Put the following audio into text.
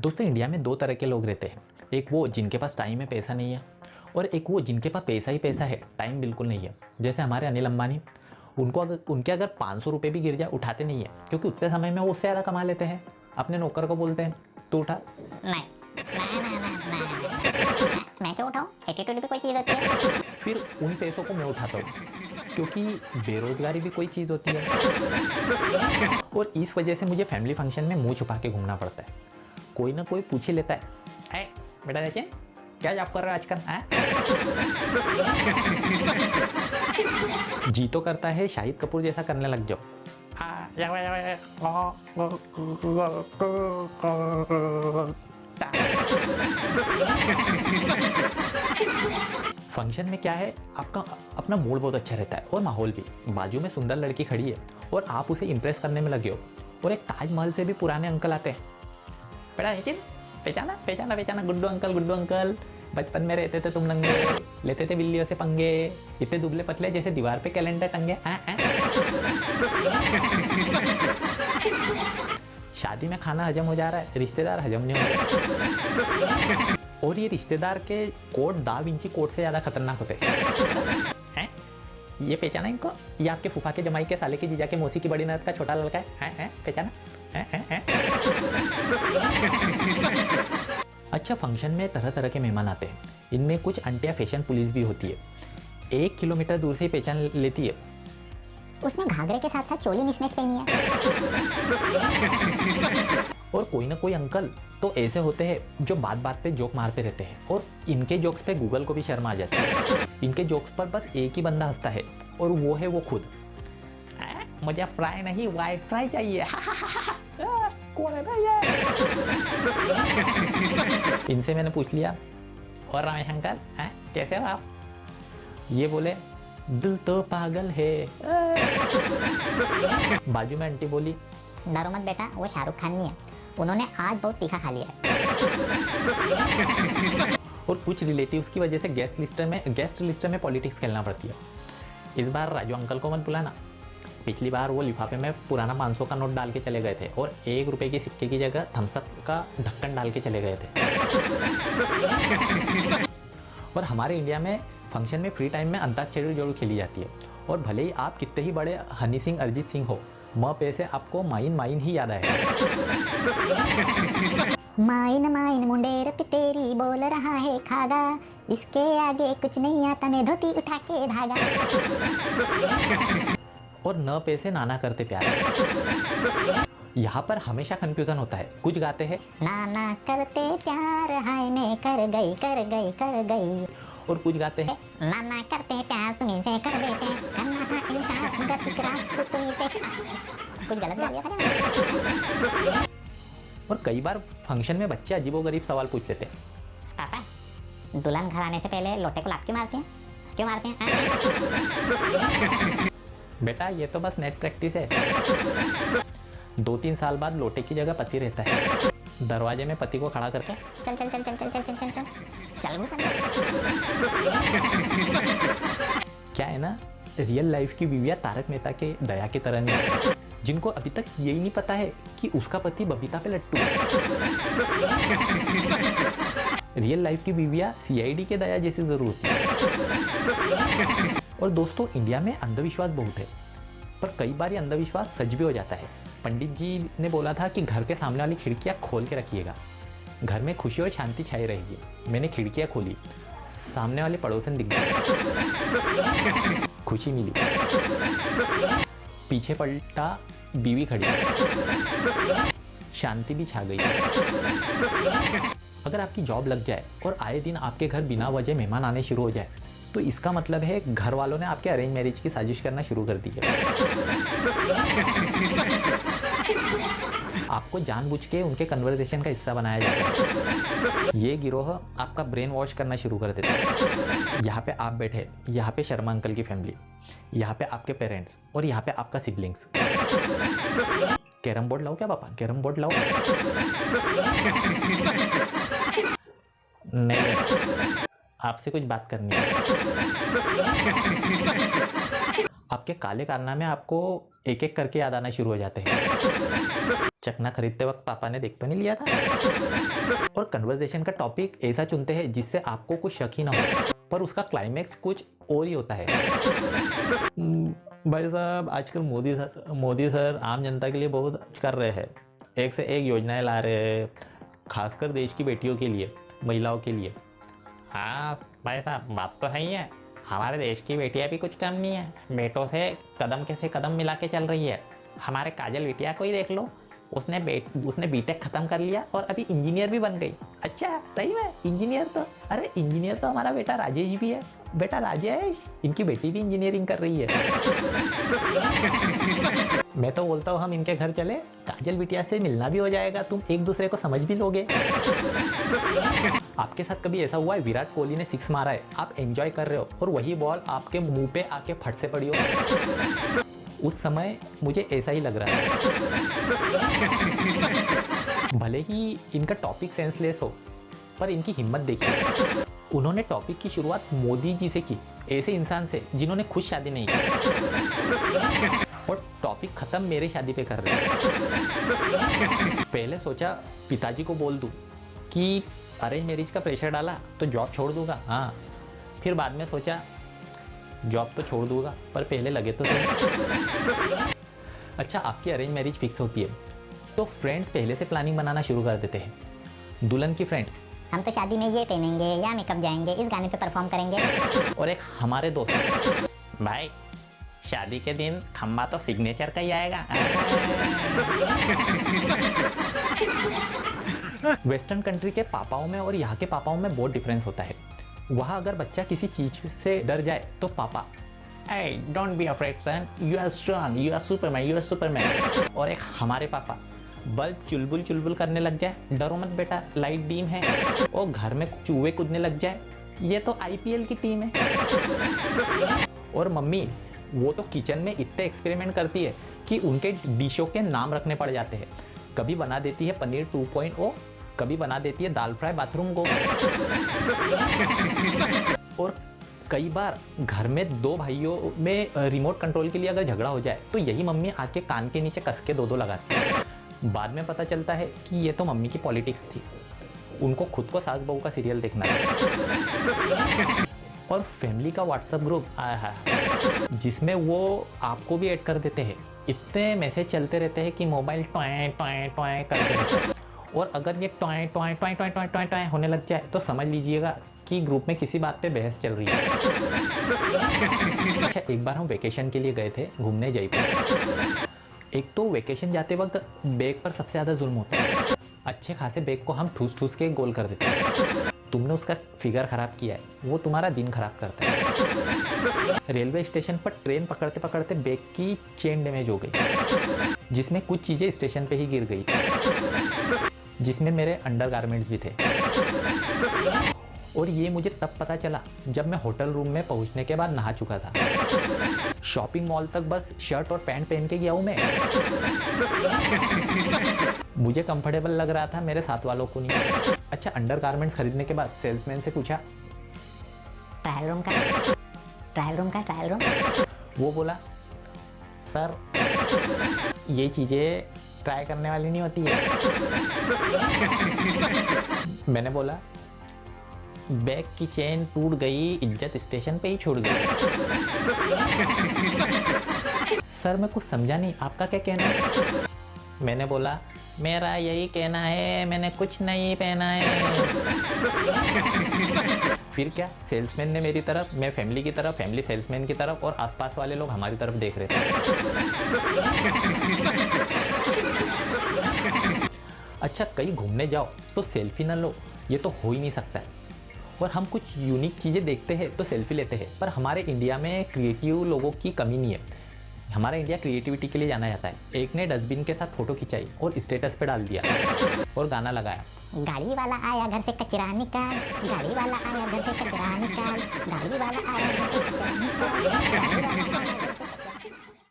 दोस्तों इंडिया में दो तरह के लोग रहते हैं, एक वो जिनके पास टाइम है पैसा नहीं है, और एक वो जिनके पास पैसा ही पैसा है टाइम बिल्कुल नहीं है। जैसे हमारे अनिल अंबानी, उनके अगर 500 रुपये भी गिर जाए उठाते नहीं है, क्योंकि उतने समय में वो उससे ज़्यादा कमा लेते हैं। अपने नौकर को बोलते हैं तू उठा, नहीं मैं क्यों उठाऊं? एटीट्यूड भी कोई चीज़ होती है। फिर उन पैसों को मैं उठाता हूँ, क्योंकि बेरोजगारी भी कोई चीज़ होती है। और इस वजह से मुझे फैमिली फंक्शन में मुंह छुपा के घूमना पड़ता है। कोई ना कोई पूछ ही लेता है, ऐ बेटा देखें क्या जॉब कर रहा है आजकल है? जी तो करता है शाहिद कपूर जैसा करने लग जाओ। फंक्शन में क्या है, आपका अपना मूड बहुत अच्छा रहता है और माहौल भी। बाजू में सुंदर लड़की खड़ी है और आप उसे इंप्रेस करने में लगे हो, और एक ताजमहल से भी पुराने अंकल आते हैं। बेटा है पहचाना पहचाना पहचाना, गुड्डू अंकल बचपन में रहते थे तुम नंगे, लेते थे बिल्लियों से पंगे, इतने दुबले पतले जैसे दीवार पे कैलेंडर टंगे। शादी में खाना हजम हो जा रहा है, रिश्तेदार हजम नहीं हो रहे। और ये रिश्तेदार के कोट दा विंची कोट से ज़्यादा खतरनाक होते हैं। ये पहचाना इनको, ये आपके फूफा के जमाई के साले की जीजा के मौसी की बड़ी ननद का छोटा लड़का है पहचाना? अच्छा, फंक्शन में तरह तरह के मेहमान आते हैं। इनमें कुछ अंटिया फैशन पुलिस भी होती है, 1 किलोमीटर दूर से ही पहचान लेती है। उसने घाघरे के साथ साथ चोली मिसमैच पहनी है। और कोई ना कोई अंकल तो ऐसे होते हैं जो बात बात पे जोक मारते रहते हैं, और इनके जोक्स पे गूगल को भी शर्म आ जाती है। इनके जोक्स पर बस एक ही बंदा हंसता है, और वो है वो खुद। मुझे फ्राई नहीं वाईफाई चाहिए। कौन है ये? इनसे मैंने पूछ लिया, और रमेश अंकल कैसे हो आप? ये बोले दिल तो पागल है। बाजू में आंटी बोली, डरो मत बेटा, वो शाहरुख खान नहीं है, उन्होंने आज बहुत तीखा खा लिया है। और कुछ रिलेटिव्स की वजह से गेस्ट लिस्ट में पॉलिटिक्स खेलना पड़ती है। इस बार राजू अंकल को मत बुलाना, पिछली बार वो लिफाफे में पुराना 500 का नोट डाल के चले गए थे, और 1 रुपए के सिक्के की जगह थम्सअप का ढक्कन डाल के चले गए थे। और हमारे इंडिया में फंक्शन में फ्री टाइम में अंताक्षरी जरूर खेली जाती है, और भले ही आप कितने ही बड़े हनी सिंह अरिजीत सिंह हो, पे से आपको माइन ही याद आएगा। माइन मुंडेर पे तेरी बोल रहा है खागा, इसके आगे कुछ नहीं आता, मैं धोती उठा के भागा। और न पे से नाना करते प्यार। यहाँ पर हमेशा कंफ्यूजन होता है, कुछ गाते हैं नाना करते प्यार, हाय मैं कर गई। और कुछ गाते हैं नाना करते प्यार, तुम्हीं से कर देते, करना था इनकार मगर इकरार तो तुम्हीं से। कुछ गलत गा दिया था। और कई बार फंक्शन में बच्चे अजीबोगरीब सवाल पूछ लेते हैं। पापा, दुल्हन घर आने से पहले लोटे को लात क्यों मारते हैं? बेटा ये तो बस नेट प्रैक्टिस है। 2-3 साल बाद लोटे की जगह पति रहता है। दरवाजे में पति को खड़ा करके चल क्या है ना, रियल लाइफ की बीवियां तारक मेहता के दया की तरह नहीं है, जिनको अभी तक यही नहीं पता है कि उसका पति बबीता पे लट्टू है। रियल लाइफ की बीवियां सीआईडी के दया जैसी जरूर होती है। और दोस्तों इंडिया में अंधविश्वास बहुत है, पर कई बार ये अंधविश्वास सच भी हो जाता है। पंडित जी ने बोला था कि घर के सामने वाली खिड़कियां खोल के रखिएगा, घर में खुशी और शांति छाई रहेगी। मैंने खिड़कियां खोली, सामने वाले पड़ोसन दिख गए, खुशी मिली। पीछे पलटा, बीवी खड़ी, शांति भी छा गई। अगर आपकी जॉब लग जाए और आए दिन आपके घर बिना वजह मेहमान आने शुरू हो जाए, तो इसका मतलब है घर वालों ने आपके अरेंज मैरिज की साजिश करना शुरू कर दी है। आपको जानबूझ के उनके कन्वर्सेशन का हिस्सा बनाया जाता है। ये गिरोह आपका ब्रेन वॉश करना शुरू कर देता है। यहाँ पे आप बैठे, यहाँ पे शर्मा अंकल की फैमिली, यहाँ पे आपके पेरेंट्स, और यहाँ पे आपका सिबलिंग्स। कैरम बोर्ड लाओ क्या पापा, कैरम बोर्ड लाओ? नहीं, आपसे कुछ बात करनी है। आपके काले कारनामे आपको एक एक करके याद आना शुरू हो जाते हैं। चकना खरीदते वक्त पापा ने देख तो नहीं लिया था। और कन्वर्सेशन का टॉपिक ऐसा चुनते हैं जिससे आपको कुछ शक ही ना हो, पर उसका क्लाइमैक्स कुछ और ही होता है। भाई साहब, आजकल मोदी सर आम जनता के लिए बहुत कर रहे हैं, एक से एक योजनाएं ला रहे हैं, खासकर देश की बेटियों के लिए, महिलाओं के लिए। हाँ भाई साहब, बात तो सही है, हमारे देश की बेटियां भी कुछ कम नहीं है, बेटों से कदम मिला के चल रही है। हमारे काजल बिटिया को ही देख लो, उसने बीटेक खत्म कर लिया और अभी इंजीनियर भी बन गई। अच्छा सही में इंजीनियर तो हमारा बेटा राजेश भी है। बेटा राजेश, इनकी बेटी भी इंजीनियरिंग कर रही है। मैं तो बोलता हूँ हम इनके घर चले, काजल बिटिया से मिलना भी हो जाएगा, तुम एक दूसरे को समझ भी लोगे। आपके साथ कभी ऐसा हुआ है विराट कोहली ने 6 मारा है, आप एंजॉय कर रहे हो और वही बॉल आपके मुंह पे आके फट से पड़ी हो? उस समय मुझे ऐसा ही लग रहा है। भले ही इनका टॉपिक सेंसलेस हो, पर इनकी हिम्मत देखिए। उन्होंने टॉपिक की शुरुआत मोदी जी से की, ऐसे इंसान से जिन्होंने खुद शादी नहीं की, और टॉपिक खत्म मेरे शादी पे कर रहे हैं। पहले सोचा पिताजी को बोल दूं कि अरेंज मैरिज का प्रेशर डाला तो जॉब छोड़ दूंगा। हाँ, फिर बाद में सोचा जॉब तो छोड़ दूंगा, पर पहले लगे तो सही। अच्छा, आपकी अरेंज मैरिज फिक्स होती है तो फ्रेंड्स पहले से प्लानिंग बनाना शुरू कर देते हैं। दुल्हन की फ्रेंड्स, हम तो शादी में ये पहनेंगे या मेकअप जाएंगे, इस गाने पे परफॉर्म करेंगे। और एक हमारे दोस्त, भाई शादी के दिन खम्बा तो सिग्नेचर का ही आएगा। वेस्टर्न कंट्री के पापाओं में और यहाँ के पापाओं में बहुत डिफरेंस होता है। वहाँ अगर बच्चा किसी चीज से डर जाए तो पापा, hey, don't be afraid son, you are strong, you are superman, you are superman। और एक हमारे पापा, बल्ब चुलबुल करने लग जाए, डरो मत बेटा, लाइट डीम है। और घर में चूहे कूदने लग जाए, ये तो IPL की टीम है। और मम्मी, वो तो किचन में इतने एक्सपेरिमेंट करती है कि उनके डिशों के नाम रखने पड़ जाते हैं। कभी बना देती है पनीर 2.0, कभी बना देती है दाल फ्राई बाथरूम को। और कई बार घर में 2 भाइयों में रिमोट कंट्रोल के लिए अगर झगड़ा हो जाए तो यही मम्मी आके कान के नीचे कस के 2 लगाती है। बाद में पता चलता है कि ये तो मम्मी की पॉलिटिक्स थी, उनको खुद को सास बहू का सीरियल देखना है। और फैमिली का व्हाट्सएप ग्रुप आया है जिसमें वो आपको भी ऐड कर देते हैं। इतने मैसेज चलते रहते हैं कि मोबाइल टॉय टॉय टॉय करते रहते हैं। और अगर ये toy toy toy toy toy toy toy होने लग जाए तो समझ लीजिएगा कि ग्रुप में किसी बात पे बहस चल रही है। अच्छा, एक बार हम वेकेशन के लिए गए थे घूमने जयपुर। एक तो वेकेशन जाते वक्त बैग पर सबसे ज़्यादा जुल्म होता है। अच्छे खासे बैग को हम ठूस के गोल कर देते हैं। तुमने उसका फिगर खराब किया है, वो तुम्हारा दिन खराब करता है। रेलवे स्टेशन पर ट्रेन पकड़ते पकड़ते बैग की चेन डैमेज हो गई, जिसमें कुछ चीज़ें स्टेशन पे ही गिर गई, जिसमें मेरे अंडरगारमेंट्स भी थे। और ये मुझे तब पता चला जब मैं होटल रूम में पहुंचने के बाद नहा चुका था। शॉपिंग मॉल तक बस शर्ट और पैंट पहन के गया हूं मैं। मुझे कंफर्टेबल लग रहा था, मेरे साथ वालों को नहीं। अच्छा, अंडरगारमेंट्स खरीदने के बाद सेल्समैन से पूछा, ट्रायल रूम का। वो बोला, सर ये चीज़ें ट्राई करने वाली नहीं होती है। मैंने बोला, बैग की चेन टूट गई, इज्जत स्टेशन पे ही छूट गई। सर मैं कुछ समझा नहीं, आपका क्या कहना है? मैंने बोला, मेरा यही कहना है, मैंने कुछ नहीं पहना है। फिर क्या, सेल्समैन ने मेरी तरफ, मैं फैमिली की तरफ, फैमिली सेल्समैन की तरफ, और आसपास वाले लोग हमारी तरफ देख रहे थे। अच्छा, कहीं घूमने जाओ तो सेल्फी ना लो, ये तो हो ही नहीं सकता है। और हम कुछ यूनिक चीज़ें देखते हैं तो सेल्फी लेते हैं, पर हमारे इंडिया में क्रिएटिव लोगों की कमी नहीं है। हमारा इंडिया क्रिएटिविटी के लिए जाना जाता है। एक ने डस्टबिन के साथ फोटो खिंचाई और स्टेटस पे डाल दिया और गाना लगाया, गाड़ी वाला आया घर से कचरा निकाल, गाड़ी वाला आया घर से कचरा निकाल, गाड़ी वाला आया घर से कचरा निकाल, गाड़ी वाला आया घर से